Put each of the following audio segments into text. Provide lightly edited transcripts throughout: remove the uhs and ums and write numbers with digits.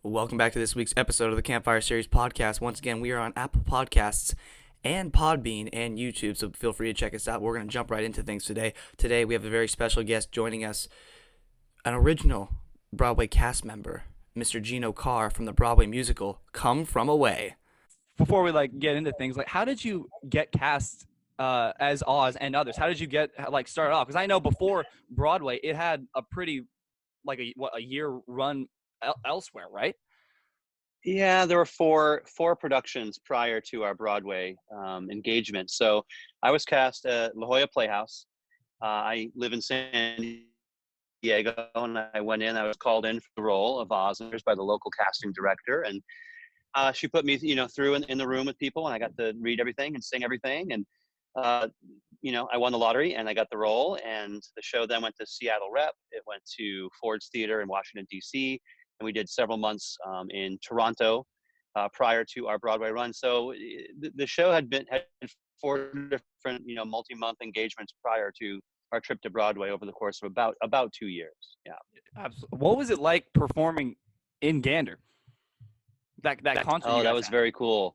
Welcome back to this week's episode of the Campfire Series podcast. Once again, we are on Apple Podcasts and Podbean and YouTube, so feel free to check us out. We're going to jump right into things today. Today, we have a very special guest joining us, an original Broadway cast member, Mr. Geno Carr from the Broadway musical Come From Away. Before we get into things, how did you get cast as Oz and others? How did you get started off? Because I know before Broadway, it had a pretty a year run elsewhere, right? Yeah, there were four productions prior to our Broadway engagement. So I was cast at La Jolla Playhouse. I live in San Diego, and I went in. I was called in for the role of Oz by the local casting director, and she put me, through in the room with people, and I got to read everything and sing everything. And I won the lottery, and I got the role. And the show then went to Seattle Rep. It went to Ford's Theater in Washington D.C. And we did several months in Toronto prior to our Broadway run. So the show had four different, multi-month engagements prior to our trip to Broadway over the course of about 2 years. Yeah. Absolutely. What was it like performing in Gander? That concert. Oh, that was very cool.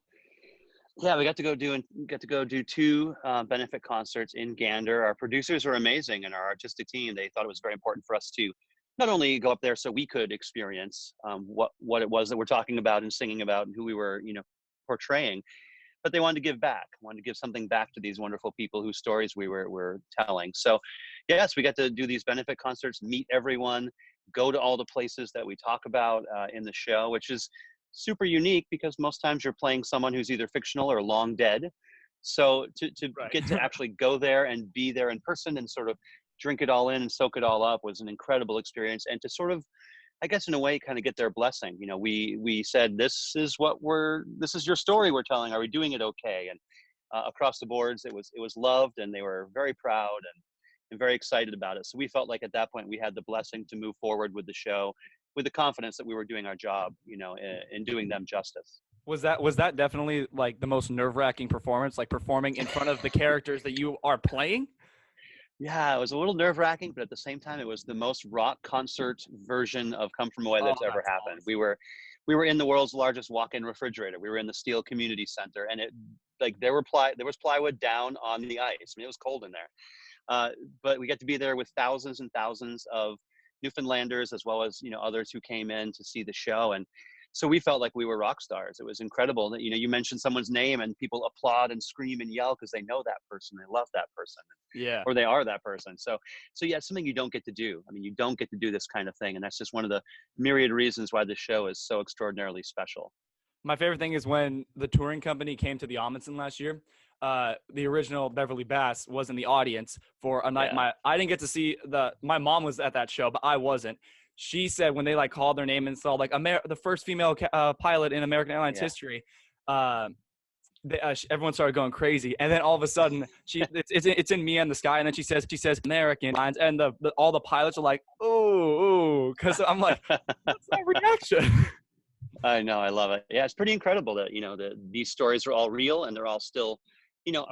Yeah, we got to go do two benefit concerts in Gander. Our producers were amazing, and our artistic team, they thought it was very important for us to not only go up there so we could experience what it was that we're talking about and singing about and who we were, portraying, but they wanted to give something back to these wonderful people whose stories we were telling. So yes, we got to do these benefit concerts, meet everyone, go to all the places that we talk about in the show, which is super unique because most times you're playing someone who's either fictional or long dead. So to Right. get to actually go there and be there in person and sort of drink it all in and soak it all up was an incredible experience. And to sort of, I guess in a way, kind of get their blessing. We said, this is your story we're telling. Are we doing it okay? And across the boards, it was loved, and they were very proud and very excited about it. So we felt like at that point we had the blessing to move forward with the show with the confidence that we were doing our job, in doing them justice. Was that definitely the most nerve-wracking performance, performing in front of the characters that you are playing? Yeah, it was a little nerve-wracking, but at the same time, it was the most rock concert version of Come From Away that's ever happened. Awesome. We were in the world's largest walk-in refrigerator. We were in the Steel Community Center, and there was plywood down on the ice. I mean, it was cold in there, but we got to be there with thousands and thousands of Newfoundlanders, as well as others who came in to see the show. And so we felt like we were rock stars. It was incredible that you mention someone's name and people applaud and scream and yell because they know that person, they love that person, Yeah. or they are that person. So yeah, it's something you don't get to do. I mean, you don't get to do this kind of thing, and that's just one of the myriad reasons why this show is so extraordinarily special. My favorite thing is when the touring company came to the Amundsen last year. The original Beverly Bass was in the audience for a night. Yeah. I didn't get to see my mom was at that show, but I wasn't. She said when they called their name and saw the first female pilot in American Airlines history, everyone started going crazy. And then all of a sudden, it's in Me and the Sky, and then she says American Airlines, and all the pilots are like, oh, because I'm like, that's that reaction. I know, I love it. Yeah, it's pretty incredible that these stories are all real and they're all still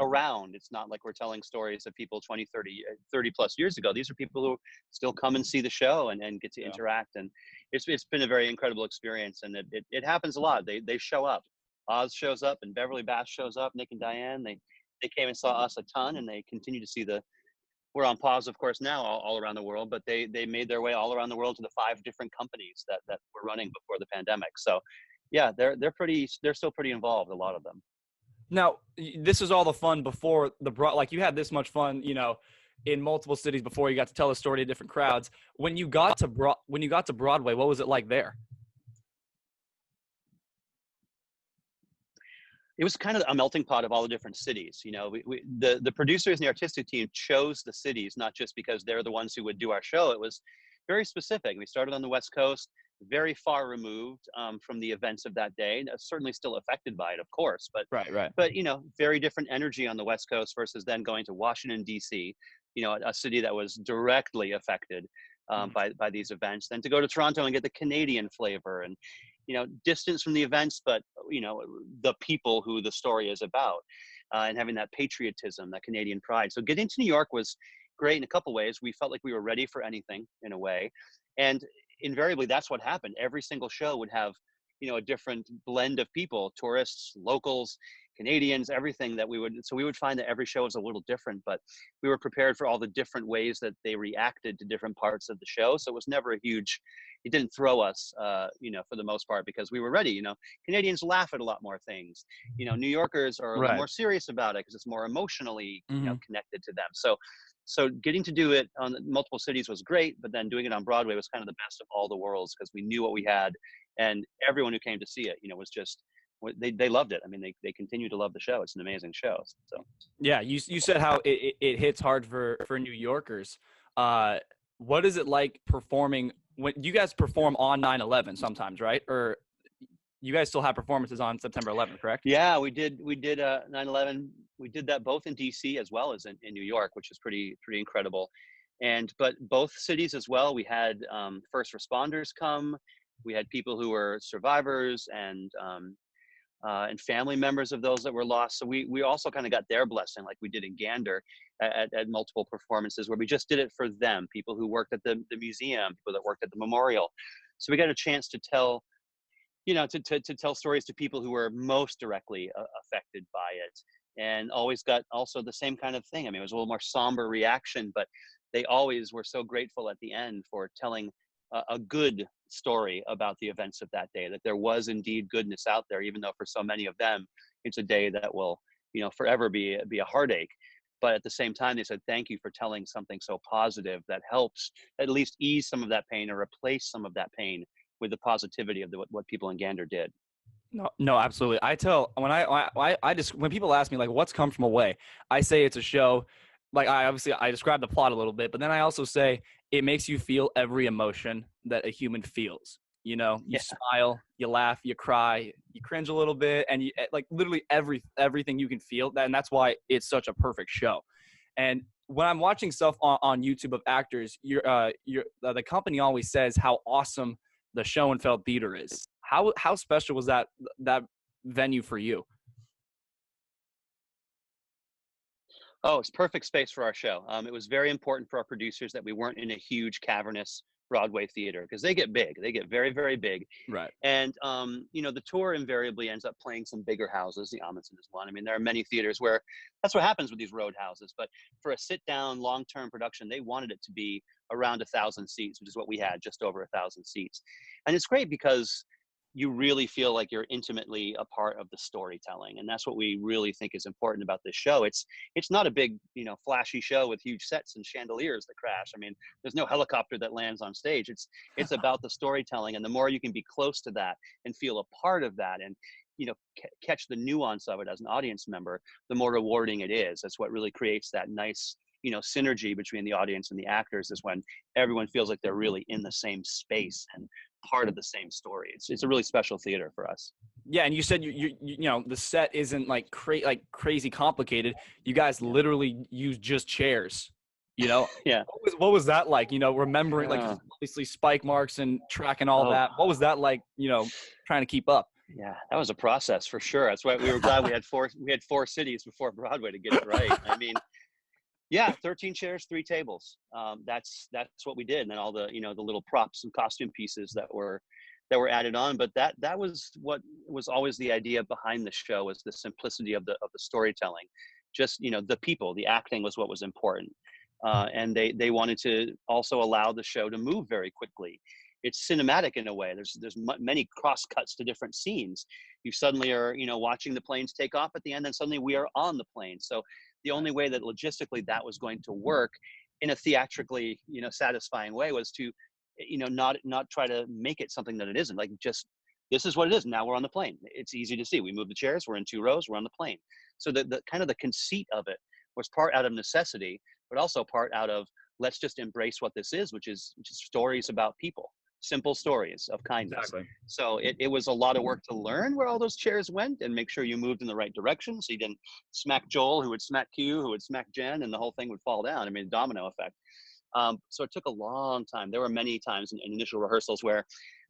around. It's not like we're telling stories of people 20, 30 plus years ago. These are people who still come and see the show and get to interact. And it's been a very incredible experience. And it happens a lot. They show up. Oz shows up and Beverly Bass shows up, Nick and Diane. They came and saw us a ton, and they continue to see we're on pause, of course, now all around the world, but they made their way all around the world to the 5 different companies that were running before the pandemic. So yeah, they're still pretty involved, a lot of them. Now, this is all the fun before you had this much fun, in multiple cities before you got to tell the story to different crowds. When you got to Broadway, what was it like there? It was kind of a melting pot of all the different cities. The producers and the artistic team chose the cities, not just because they're the ones who would do our show. It was very specific. We started on the West Coast, very far removed from the events of that day. Certainly still affected by it, of course, but Right. But very different energy on the West Coast versus then going to Washington D.C., a city that was directly affected by these events. Then to go to Toronto and get the Canadian flavor and distance from the events, but the people who the story is about, and having that patriotism, that Canadian pride. So getting to New York was great in a couple ways. We felt like we were ready for anything in a way, and invariably that's what happened. Every single show would have, a different blend of people, tourists, locals, Canadians, everything that so we would find that every show was a little different, but we were prepared for all the different ways that they reacted to different parts of the show. So it was never it didn't throw us, for the most part, because we were ready. Canadians laugh at a lot more things. New Yorkers are a little Right. more serious about it because it's more emotionally, Mm-hmm. connected to them. So getting to do it on multiple cities was great, but then doing it on Broadway was kind of the best of all the worlds because we knew what we had, and everyone who came to see it, was just they loved it. I mean, they continue to love the show. It's an amazing show. So Yeah, you said how it hits hard for New Yorkers. What is it like performing when you guys perform on 9/11 sometimes, right? Or you guys still have performances on September 11th, correct? yeah, we did 9/11. We did that both in DC as well as in New York, which is pretty incredible. But both cities as well, we had first responders come. We had people who were survivors and family members of those that were lost. So we also kind of got their blessing, like we did in Gander at multiple performances where we just did it for them, people who worked at the museum, people that worked at the memorial. So we got a chance to tell, to tell stories to people who were most directly affected by it. And always got also the same kind of thing. I mean, it was a little more somber reaction, but they always were so grateful at the end for telling a good story about the events of that day, that there was indeed goodness out there, even though for so many of them, it's a day that will, forever be a heartache. But at the same time, they said, thank you for telling something so positive that helps at least ease some of that pain or replace some of that pain with the positivity of what people in Gander did. No, absolutely. I tell when I just when people ask me like what's Come From Away, I say it's a show. Like I describe the plot a little bit, but then I also say it makes you feel every emotion that a human feels. You Yeah. smile, you laugh, you cry, you cringe a little bit, and you like literally everything you can feel. And that's why it's such a perfect show. And when I'm watching stuff on YouTube of actors, the company always says how awesome the show and Feld Theater is. How special was that venue for you? Oh, it's perfect space for our show. It was very important for our producers that we weren't in a huge cavernous Broadway theater because they get big. They get very, very big. Right. And, the tour invariably ends up playing some bigger houses. The Amundsen is one. I mean, there are many theaters where that's what happens with these road houses. But for a sit-down, long-term production, they wanted it to be around 1,000 seats, which is what we had, just over 1,000 seats. And it's great because you really feel like you're intimately a part of the storytelling. And that's what we really think is important about this show. It's not a big, flashy show with huge sets and chandeliers that crash. I mean, there's no helicopter that lands on stage. It's about the storytelling. And the more you can be close to that and feel a part of that and, catch the nuance of it as an audience member, the more rewarding it is. That's what really creates that nice, synergy between the audience and the actors, is when everyone feels like they're really in the same space and part of the same story. It's a really special theater for us. Yeah, and you said you the set isn't like crazy complicated. You guys literally use just chairs. Yeah. What was that like? Remembering like obviously spike marks and tracking all that. What was that like? Trying to keep up. Yeah, that was a process for sure. That's why we were glad we had four cities before Broadway to get it right. I mean, yeah, 13 chairs, 3 tables. That's what we did, and then all the the little props and costume pieces that were added on. But that was what was always the idea behind the show, was the simplicity of the storytelling. Just the people, the acting was what was important, and they wanted to also allow the show to move very quickly. It's cinematic in a way. There's many cross cuts to different scenes. You suddenly are watching the planes take off at the end, and suddenly we are on the plane. So the only way that logistically that was going to work in a theatrically satisfying way was to not try to make it something that it isn't. Like, just this is what it is. Now we're on the plane. It's easy to see. We move the chairs. We're in 2 rows. We're on the plane. So the kind of the conceit of it was part out of necessity, but also part out of let's just embrace what this is, which is stories about people. Simple stories of kindness. Exactly. So it was a lot of work to learn where all those chairs went and make sure you moved in the right direction, so you didn't smack Joel, who would smack Q, who would smack Jen, and the whole thing would fall down. I mean, domino effect. So it took a long time. There were many times in initial rehearsals where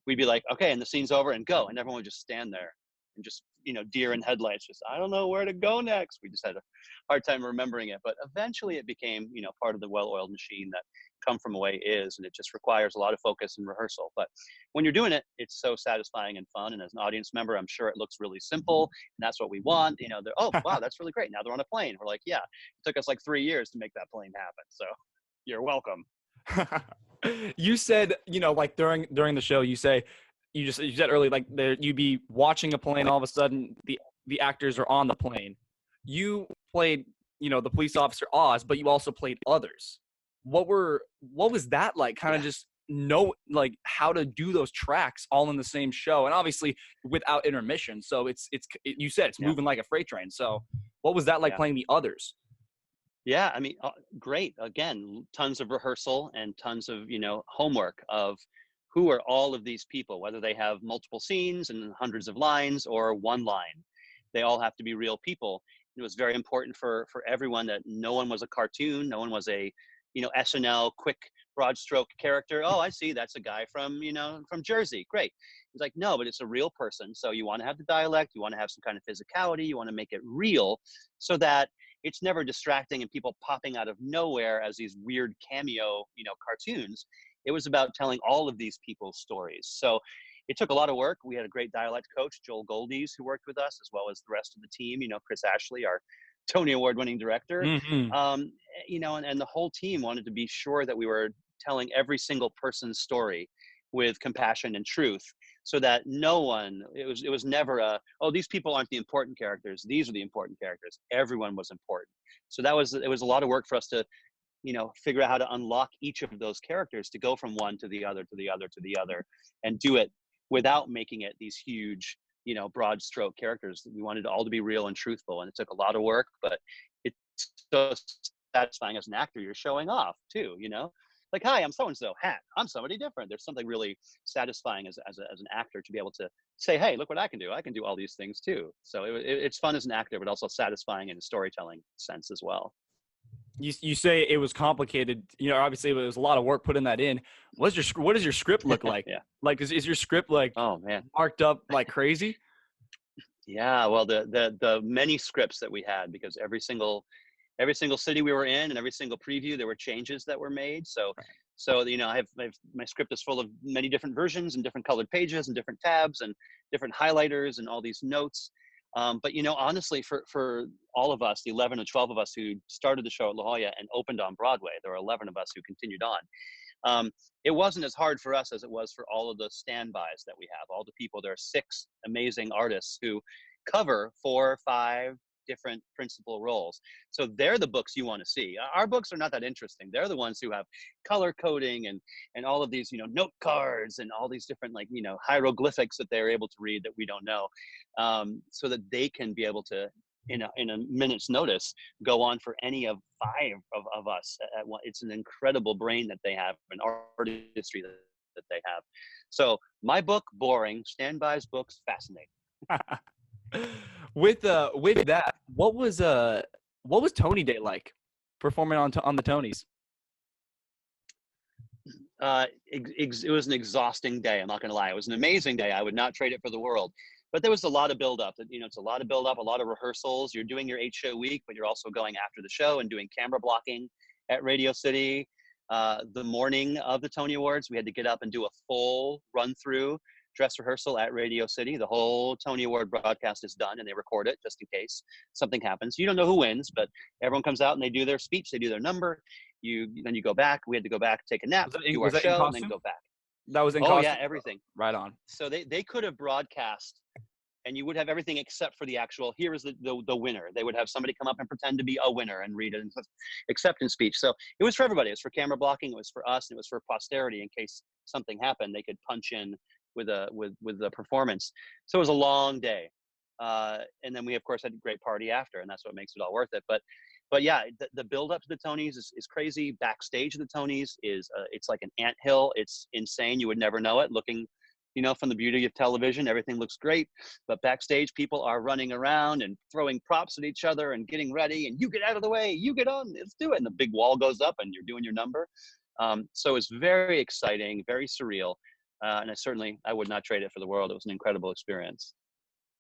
we'd be like, okay, and the scene's over, and go, and everyone would just stand there and just deer in headlights. Just, I don't know where to go next. We just had a hard time remembering it. But eventually it became, part of the well-oiled machine that Come From Away is. And it just requires a lot of focus and rehearsal. But when you're doing it, it's so satisfying and fun. And as an audience member, I'm sure it looks really simple. And that's what we want. They're, oh, wow, that's really great. Now they're on a plane. We're like, yeah, it took us like 3 years to make that plane happen. So you're welcome. You said, like during the show, you said earlier, like you'd be watching a plane, all of a sudden the actors are on the plane. You played, the police officer Oz, but you also played others. What was that like? Kind of just know like how to do those tracks all in the same show, and obviously without intermission. So you said it's moving like a freight train. So what was that like playing the others? Yeah, I mean, great. Again, tons of rehearsal and tons of, homework of who are all of these people, whether they have multiple scenes and hundreds of lines or one line. They all have to be real people. It was very important for everyone that no one was a cartoon. No one was a, SNL quick broad stroke character. Oh, I see. That's a guy from, from Jersey. Great. It's like, no, but it's a real person. So you want to have the dialect. You want to have some kind of physicality. You want to make it real so that it's never distracting and people popping out of nowhere as these weird cameo, cartoons. It was about telling all of these people's stories. So it took a lot of work. We had a great dialect coach, Joel Goldies, who worked with us, as well as the rest of the team. Chris Ashley, our Tony Award-winning director. Mm-hmm. And the whole team wanted to be sure that we were telling every single person's story with compassion and truth, so that it was never these people aren't the important characters. These are the important characters. Everyone was important. So it was a lot of work for us to, figure out how to unlock each of those characters to go from one to the other, to the other, to the other, and do it without making it these huge, broad stroke characters. We wanted it all to be real and truthful. And it took a lot of work, but it's so satisfying as an actor. You're showing off too, like, hi, I'm so-and-so, hat, I'm somebody different. There's something really satisfying as an actor to be able to say, hey, look what I can do. I can do all these things too. So it's fun as an actor, but also satisfying in a storytelling sense as well. You say it was complicated. Obviously it was a lot of work putting that in. What does your script look like? Yeah. Like, is your script like, oh man, marked up like crazy? Yeah, well, the many scripts that we had, because every single city we were in and every single preview, there were changes that were made. So I have my script is full of many different versions and different colored pages and different tabs and different highlighters and all these notes. But honestly, for all of us, the 11 or 12 of us who started the show at La Jolla and opened on Broadway, there were 11 of us who continued on. It wasn't as hard for us as it was for all of the standbys that we have. All the people, there are 6 amazing artists who cover 4 or 5 different principal roles. So they're the books you want to see. Our books are not that interesting. They're the ones who have color coding and all of these, note cards and all these different hieroglyphics that they're able to read that we don't know, so that they can be able to, in a minute's notice, go on for any of 5 of us at one. It's an incredible brain that they have, an artistry that they have. So my book, boring. Standby's books, fascinating. With that, what was Tony Day like, performing on the Tonys? It was an exhausting day. I'm not going to lie. It was an amazing day. I would not trade it for the world. But there was a lot of build-up. It's a lot of build-up, a lot of rehearsals. You're doing your 8-show week, but you're also going after the show and doing camera blocking at Radio City. The morning of the Tony Awards, we had to get up and do a full run-through dress rehearsal at Radio City. The whole Tony Award broadcast is done, and they record it just in case something happens. You don't know who wins, but everyone comes out and they do their speech, they do their number. Then you go back. We had to go back, take a nap, do our show, and then go back. That was in costume? Oh yeah, everything. Right on. So they could have broadcast, and you would have everything except for the actual, here is the winner. They would have somebody come up and pretend to be a winner and read an acceptance speech. So it was for everybody. It was for camera blocking. It was for us. And it was for posterity in case something happened. They could punch in with the performance. So it was a long day. And then we of course had a great party after, and that's what makes it all worth it. But yeah, the build up to the Tonys is crazy. Backstage of the Tonys is it's like an anthill. It's insane. You would never know it looking, from the beauty of television. Everything looks great, but backstage people are running around and throwing props at each other and getting ready, and you get out of the way, you get on, let's do it. And the big wall goes up and you're doing your number. So it's very exciting, very surreal. And I would not trade it for the world. It was an incredible experience.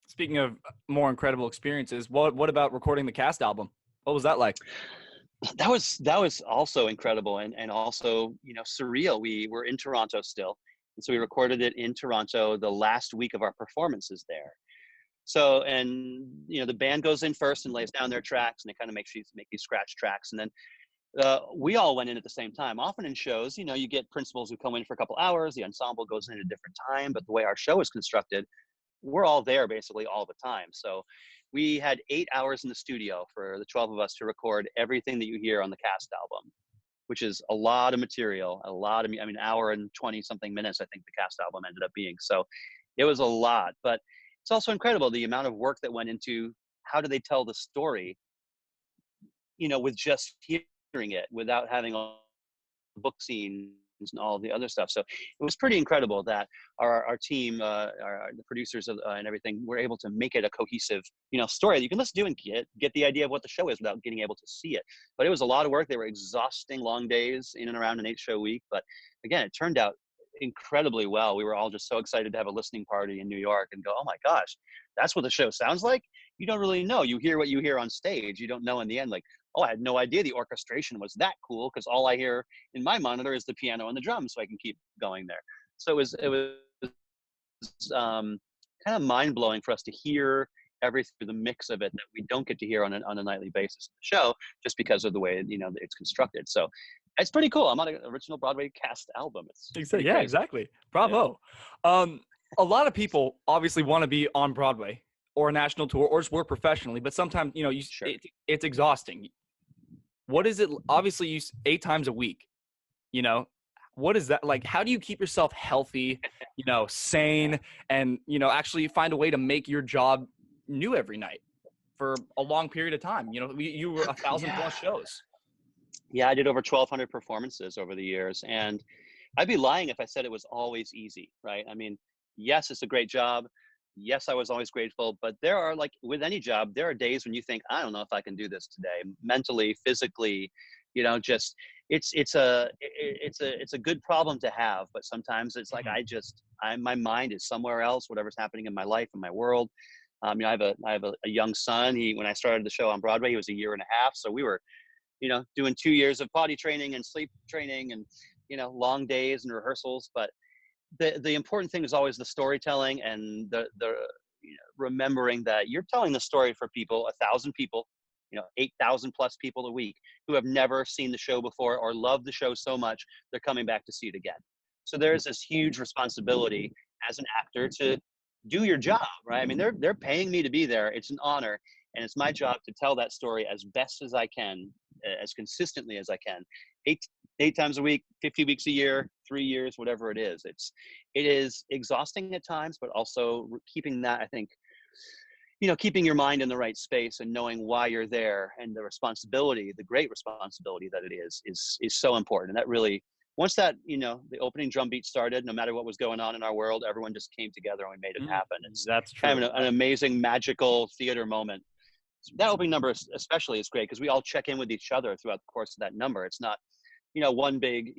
Speaking of more incredible experiences, what about recording the cast album? What was that like? That was also incredible, and also, surreal. We were in Toronto still, and so we recorded it in Toronto the last week of our performances there. So, and the band goes in first and lays down their tracks, and they kind of make these scratch tracks, and then we all went in at the same time. Often in shows, you get principals who come in for a couple hours, the ensemble goes in at a different time, but the way our show is constructed, we're all there basically all the time. So we had 8 hours in the studio for the 12 of us to record everything that you hear on the cast album, which is a lot of material, hour and 20 something minutes, I think the cast album ended up being. So it was a lot, but it's also incredible the amount of work that went into how do they tell the story, with just hearing it without having all the book scenes and all the other stuff. So it was pretty incredible that our team, the producers and everything, were able to make it a cohesive, story that you can listen to and get the idea of what the show is without getting able to see it. But it was a lot of work. They were exhausting, long days in and around an 8-show week. But again, it turned out incredibly well. We were all just so excited to have a listening party in New York and go, oh my gosh, that's what the show sounds like. You don't really know. You hear what you hear on stage. You don't know in the end, like, oh, I had no idea the orchestration was that cool, because all I hear in my monitor is the piano and the drums, so I can keep going there. So it was kind of mind blowing for us to hear everything, the mix of it that we don't get to hear on a nightly basis in the show, just because of the way it's constructed. So it's pretty cool. I'm on an original Broadway cast album. It's pretty Yeah, crazy. exactly. Bravo. Yeah. A lot of people obviously want to be on Broadway or a national tour or just work professionally, but sometimes Sure. it's exhausting. What is it? Obviously, 8 times a week. What is that like? How do you keep yourself healthy, sane, and actually find a way to make your job new every night for a long period of time? You were 1,000 plus shows. Yeah, I did over 1,200 performances over the years, and I'd be lying if I said it was always easy, right? I mean, yes, it's a great job. Yes, I was always grateful, but there are, like with any job, there are days when you think, I don't know if I can do this today, mentally, physically, just it's a good problem to have, but sometimes it's like my mind is somewhere else, whatever's happening in my life and my world. I have a young son. When I started the show on Broadway, he was a year and a half, so we were doing 2 years of potty training and sleep training and long days and rehearsals. But the important thing is always the storytelling and the remembering that you're telling the story for people, 1,000 people, 8,000 plus people a week who have never seen the show before or love the show so much they're coming back to see it again. So there's this huge responsibility as an actor to do your job, right? I mean, they're paying me to be there. It's an honor, and it's my job to tell that story as best as I can, as consistently as I can. Eight times a week, 50 weeks a year, 3 years, whatever it is. It is exhausting at times, but also keeping that, I think, keeping your mind in the right space and knowing why you're there, and the responsibility, the great responsibility that it is so important. And that really, once that, the opening drum beat started, no matter what was going on in our world, everyone just came together and we made it happen. That's true. Kind of an amazing, magical theater moment. That opening number especially is great because we all check in with each other throughout the course of that number. It's not, one big,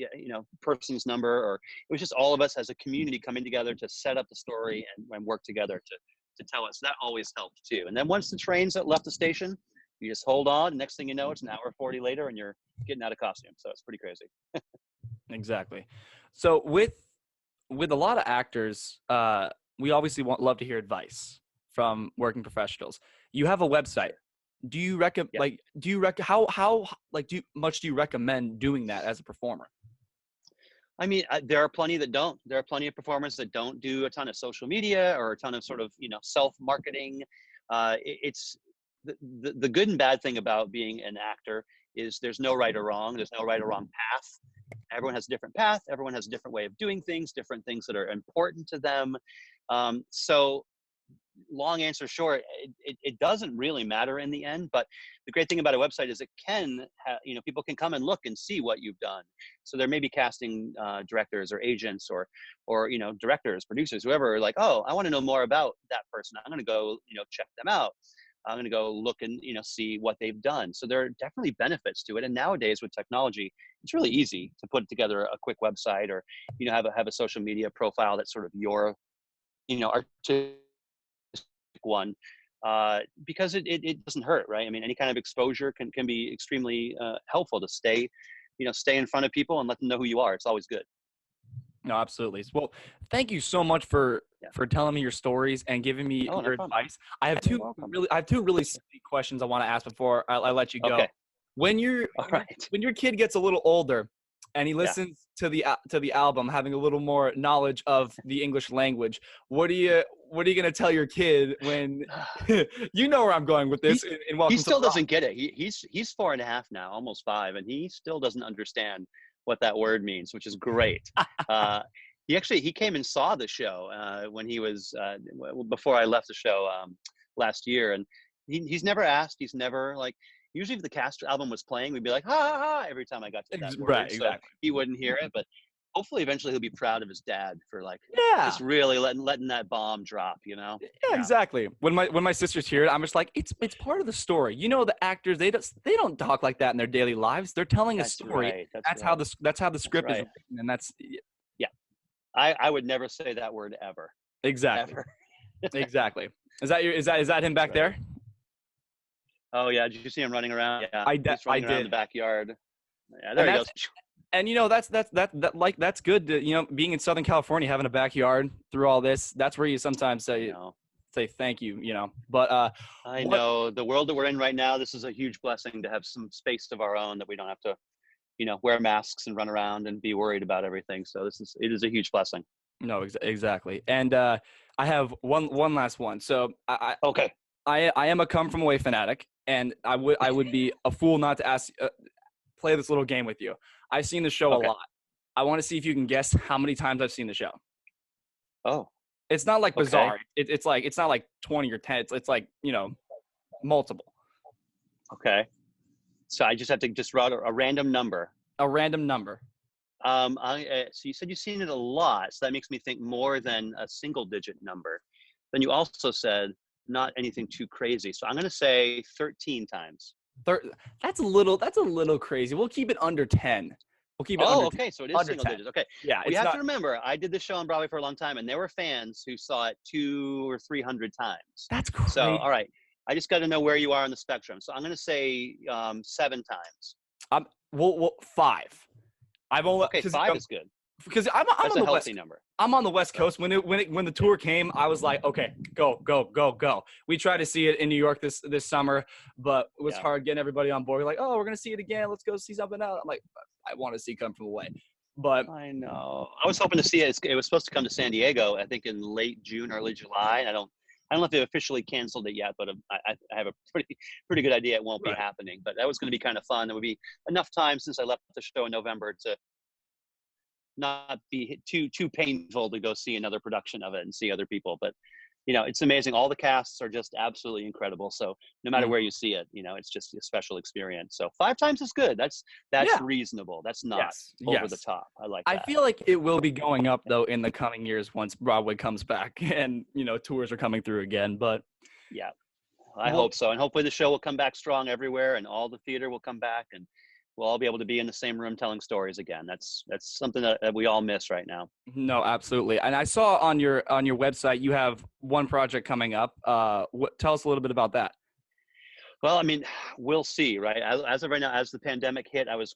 person's number, or it was just all of us as a community coming together to set up the story and work together to tell us. That always helped too. And then once the trains left the station, you just hold on. Next thing you know, it's an hour 40 later and you're getting out of costume. So it's pretty crazy. Exactly. So with a lot of actors, we obviously love to hear advice from working professionals. You have a website. Do you recommend do you recommend doing that as a performer? I mean, there are plenty that don't. There are plenty of performers that don't do a ton of social media or a ton of sort of, self-marketing. It's the good and bad thing about being an actor is there's no right or wrong. There's no right or wrong path. Everyone has a different path. Everyone has a different way of doing things, different things that are important to them. So long answer short, it doesn't really matter in the end. But the great thing about a website is it can people can come and look and see what you've done. So there may be casting directors or agents or directors, producers, whoever are like, oh, I want to know more about that person. I'm going to go check them out. I'm going to go look and see what they've done. So there are definitely benefits to it. And nowadays with technology, it's really easy to put together a quick website or have a social media profile that's sort of your artistic one, because it doesn't hurt, right? I mean, any kind of exposure can be extremely helpful to stay in front of people and let them know who you are. It's always good. No, absolutely. Well, thank you so much for Yeah. telling me your stories and giving me Oh, no your problem. advice. I have You're two welcome. really silly questions I want to ask before I let you go. Okay. When your All right. when your kid gets a little older and he Yeah. listens to the album, having a little more knowledge of the English language, what are you going to tell your kid when you know where I'm going with this? In Welcome He to still the Rock? doesn't get it. He's 4.5 now, almost 5, and he still doesn't understand what that word means, which is great. He came and saw the show when he was before I left the show last year, and he's never asked. He's never like. Usually, if the cast album was playing, we'd be like, ha, ha, ha, every time I got to that word. Right, So exactly. he wouldn't hear it, but hopefully eventually he'll be proud of his dad for like Yeah. just really letting that bomb drop, Yeah, exactly. When my sisters hear it, I'm just like, it's part of the story. You know, the actors, they don't talk like that in their daily lives. They're telling a story. Right. That's how the script is right. written, and that's I would never say that word ever. exactly. Ever. Exactly. Is that him back Right. there? Oh yeah, did you see him running around? Yeah, I he's running around did. the backyard. Yeah, there he goes. And you know, that's good to, you know, being in Southern California, having a backyard through all this. That's where you sometimes say thank you, you know. But I know the world that we're in right now. This is a huge blessing to have some space of our own that we don't have to, wear masks and run around and be worried about everything. So it is a huge blessing. No, exactly. And I have one last one. So Okay. I am a Come From Away fanatic, and I would be a fool not to play this little game with you. I've seen the show a lot. I want to see if you can guess how many times I've seen the show. Oh. It's not like bizarre. It's not like 20 or 10. It's like, multiple. Okay. So I just have to just write a random number. A random number. So you said you've seen it a lot, so that makes me think more than a single digit number. Then you also said not anything too crazy. So I'm going to say 13 times. That's a little crazy. We'll keep it under 10. We'll keep it under 10. Okay. So it is single digits. Okay. Yeah. You have to remember, I did this show on Broadway for a long time, and there were fans who saw it 200 or 300 times. That's crazy. So, all right. I just got to know where you are on the spectrum. So I'm going to say 7 times. Well, 5. I've only 5 is good. Because I'm That's on the a healthy West. number. I'm on the West Coast. When the tour came, I was like, okay, go. We tried to see it in New York this summer, but it was hard getting everybody on board. We're like, oh, we're gonna see it again. Let's go see something else. I'm like, I want to see Come From Away, but I know. I was hoping to see it. It was supposed to come to San Diego, I think in late June, early July. And I don't know if they've officially canceled it yet, but I have a pretty good idea it won't be happening. But that was going to be kind of fun. There would be enough time since I left the show in November to not be too painful to go see another production of it and see other people. But it's amazing. All the casts are just absolutely incredible. So no matter where you see it, it's just a special experience. So 5 times is good. That's reasonable. That's not over the top. I like that. I feel like it will be going up though in the coming years once Broadway comes back and tours are coming through again. But yeah, I hope so. And hopefully the show will come back strong everywhere, and all the theater will come back, and we'll all be able to be in the same room telling stories again. That's something that we all miss right now. No, absolutely. And I saw on your website you have one project coming up. Tell us a little bit about that. Well, I mean, we'll see, right? As of right now, as the pandemic hit, I was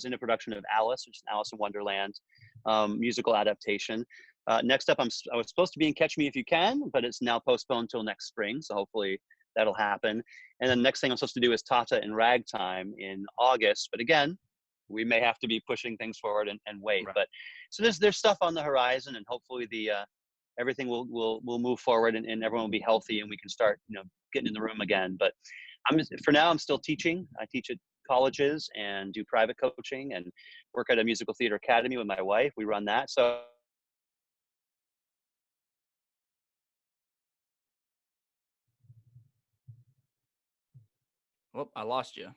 in a production of Alice, which is Alice in Wonderland, musical adaptation. Next up, I was supposed to be in Catch Me If You Can, but it's now postponed until next spring. So hopefully that'll happen. And then the next thing I'm supposed to do is Tata in Ragtime in August. But again, we may have to be pushing things forward and wait. Right. But so there's stuff on the horizon, and hopefully everything will move forward, and everyone will be healthy, and we can start getting in the room again. But for now I'm still teaching. I teach at colleges and do private coaching and work at a musical theater academy with my wife. We run that. So Well, I lost you.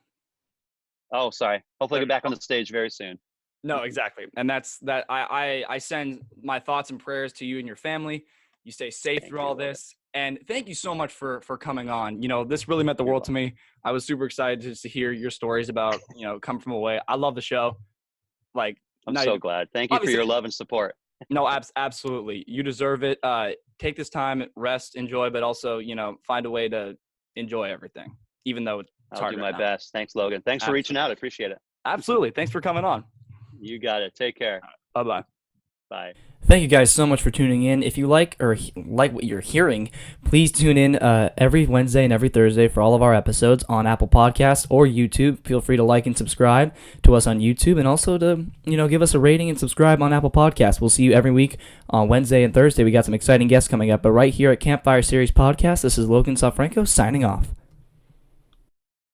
oh, sorry. Hopefully I'll get back on the stage very soon. No, exactly. And that's that. I send my thoughts and prayers to you and your family. You stay safe through all this. And thank you so much for coming on. This really meant the world to me. I was super excited to hear your stories about, Come From Away. I love the show. Like, I'm so glad. Thank you for your love and support. No, absolutely. You deserve it. Take this time, rest, enjoy, but also, find a way to enjoy everything, even though it's I'll hard do right my now. best. Thanks, Logan. Thanks for reaching out. I appreciate it. Absolutely. Thanks for coming on. You got it. Take care. Bye-bye. Bye. Thank you guys so much for tuning in. If you like what you're hearing, please tune in every Wednesday and every Thursday for all of our episodes on Apple Podcasts or YouTube. Feel free to like and subscribe to us on YouTube, and also to give us a rating and subscribe on Apple Podcasts. We'll see you every week on Wednesday and Thursday. We got some exciting guests coming up. But right here at Campfire Series Podcast, this is Logan Safranco signing off.